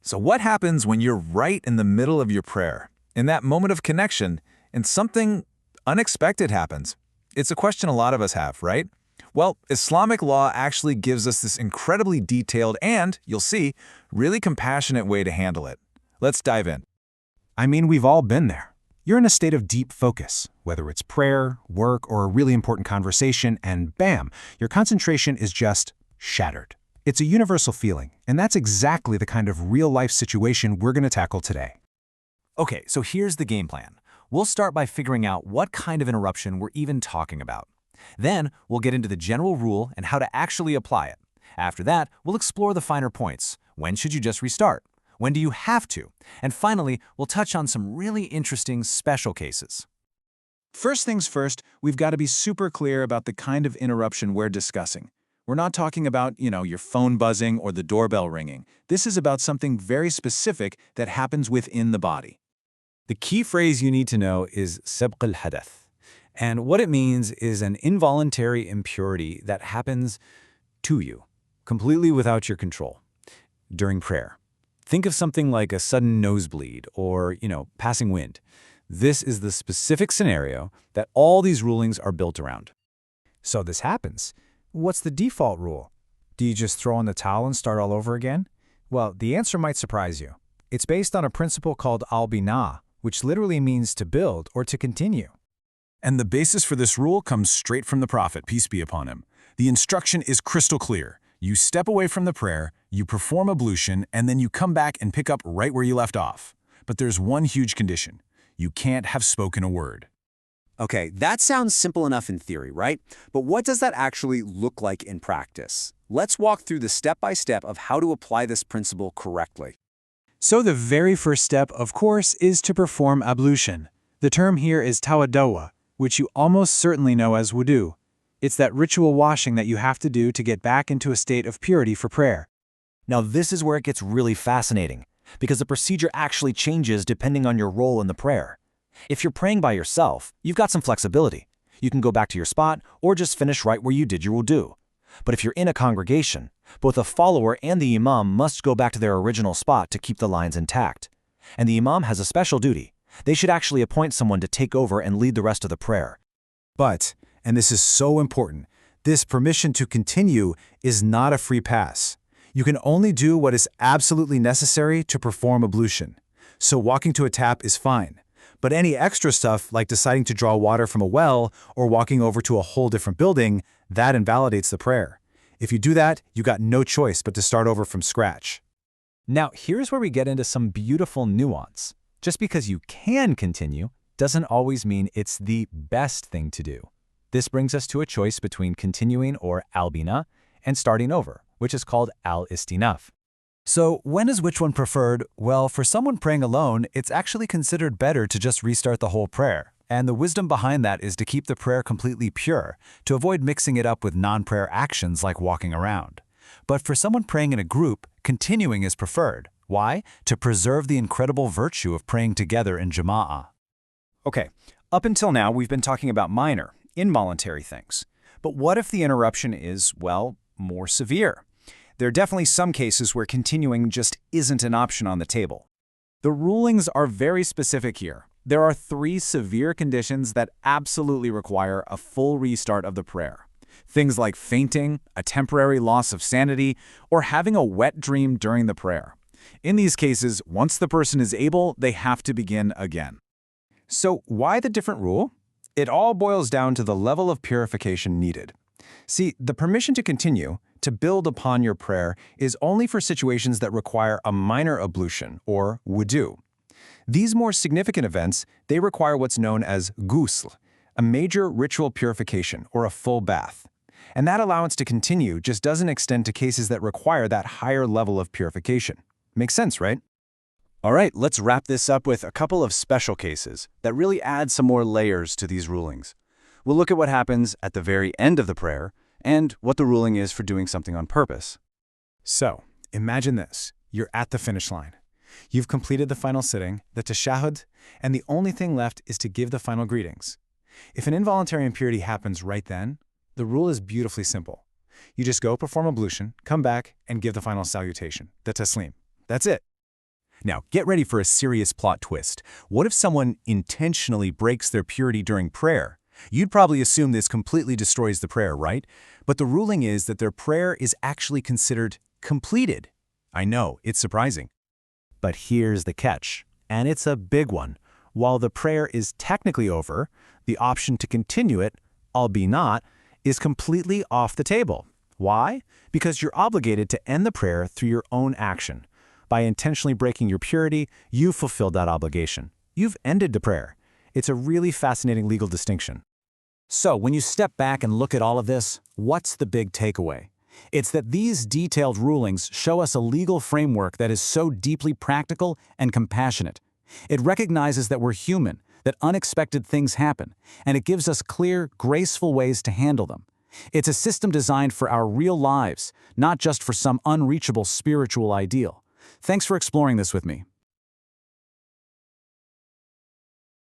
So what happens when you're right in the middle of your prayer, in that moment of connection, and something unexpected happens? It's a question a lot of us have, right? Well, Islamic law actually gives us this incredibly detailed and, you'll see, really compassionate way to handle it. Let's dive in. I mean, we've all been there. You're in a state of deep focus, whether it's prayer, work, or a really important conversation, and bam, your concentration is just shattered. It's a universal feeling, and that's exactly the kind of real-life situation we're going to tackle today. Okay, so here's the game plan. We'll start by figuring out what kind of interruption we're even talking about. Then, we'll get into the general rule and how to actually apply it. After that, we'll explore the finer points. When should you just restart? When do you have to? And finally, we'll touch on some really interesting special cases. First things first, we've got to be super clear about the kind of interruption we're discussing. We're not talking about, your phone buzzing or the doorbell ringing. This is about something very specific that happens within the body. The key phrase you need to know is sabq al-hadath. And what it means is an involuntary impurity that happens to you, completely without your control, during prayer. Think of something like a sudden nosebleed or, passing wind. This is the specific scenario that all these rulings are built around. So this happens. What's the default rule? Do you just throw in the towel and start all over again? Well, the answer might surprise you. It's based on a principle called al-bina, which literally means to build or to continue. And the basis for this rule comes straight from the Prophet, peace be upon him. The instruction is crystal clear. You step away from the prayer, you perform ablution, and then you come back and pick up right where you left off. But there's one huge condition. You can't have spoken a word. Okay, that sounds simple enough in theory, right? But what does that actually look like in practice? Let's walk through the step-by-step of how to apply this principle correctly. So the very first step, of course, is to perform ablution. The term here is tawaddawa, which you almost certainly know as wudu. It's that ritual washing that you have to do to get back into a state of purity for prayer. Now this is where it gets really fascinating, because the procedure actually changes depending on your role in the prayer. If you're praying by yourself, you've got some flexibility. You can go back to your spot or just finish right where you did your wudu. But if you're in a congregation, both the follower and the imam must go back to their original spot to keep the lines intact. And the imam has a special duty. They should actually appoint someone to take over and lead the rest of the prayer. But, and this is so important, this permission to continue is not a free pass. You can only do what is absolutely necessary to perform ablution. So walking to a tap is fine. But any extra stuff, like deciding to draw water from a well or walking over to a whole different building, that invalidates the prayer. If you do that, you got no choice but to start over from scratch. Now, here's where we get into some beautiful nuance. Just because you can continue doesn't always mean it's the best thing to do. This brings us to a choice between continuing, or al-bina, and starting over, which is called al-istinaf. So when is which one preferred? Well, for someone praying alone, it's actually considered better to just restart the whole prayer. And the wisdom behind that is to keep the prayer completely pure, to avoid mixing it up with non-prayer actions like walking around. But for someone praying in a group, continuing is preferred. Why? To preserve the incredible virtue of praying together in jama'ah. Okay, up until now we've been talking about minor, involuntary things. But what if the interruption is, well, more severe? There are definitely some cases where continuing just isn't an option on the table. The rulings are very specific here. There are 3 severe conditions that absolutely require a full restart of the prayer. Things like fainting, a temporary loss of sanity, or having a wet dream during the prayer. In these cases, once the person is able, they have to begin again. So why the different rule? It all boils down to the level of purification needed. See, the permission to continue, to build upon your prayer, is only for situations that require a minor ablution, or wudu. These more significant events, they require what's known as ghusl, a major ritual purification, or a full bath. And that allowance to continue just doesn't extend to cases that require that higher level of purification. Makes sense, right? All right, let's wrap this up with a couple of special cases that really add some more layers to these rulings. We'll look at what happens at the very end of the prayer and what the ruling is for doing something on purpose. So, imagine this. You're at the finish line. You've completed the final sitting, the tashahhud, and the only thing left is to give the final greetings. If an involuntary impurity happens right then, the rule is beautifully simple. You just go perform ablution, come back, and give the final salutation, the taslim. That's it. Now, get ready for a serious plot twist. What if someone intentionally breaks their purity during prayer? You'd probably assume this completely destroys the prayer, right? But the ruling is that their prayer is actually considered completed. I know, it's surprising. But here's the catch, and it's a big one. While the prayer is technically over, the option to continue it, albeit not, is completely off the table. Why? Because you're obligated to end the prayer through your own action. By intentionally breaking your purity, you've fulfilled that obligation. You've ended the prayer. It's a really fascinating legal distinction. So, when you step back and look at all of this, what's the big takeaway? It's that these detailed rulings show us a legal framework that is so deeply practical and compassionate. It recognizes that we're human, that unexpected things happen, and it gives us clear, graceful ways to handle them. It's a system designed for our real lives, not just for some unreachable spiritual ideal. Thanks for exploring this with me.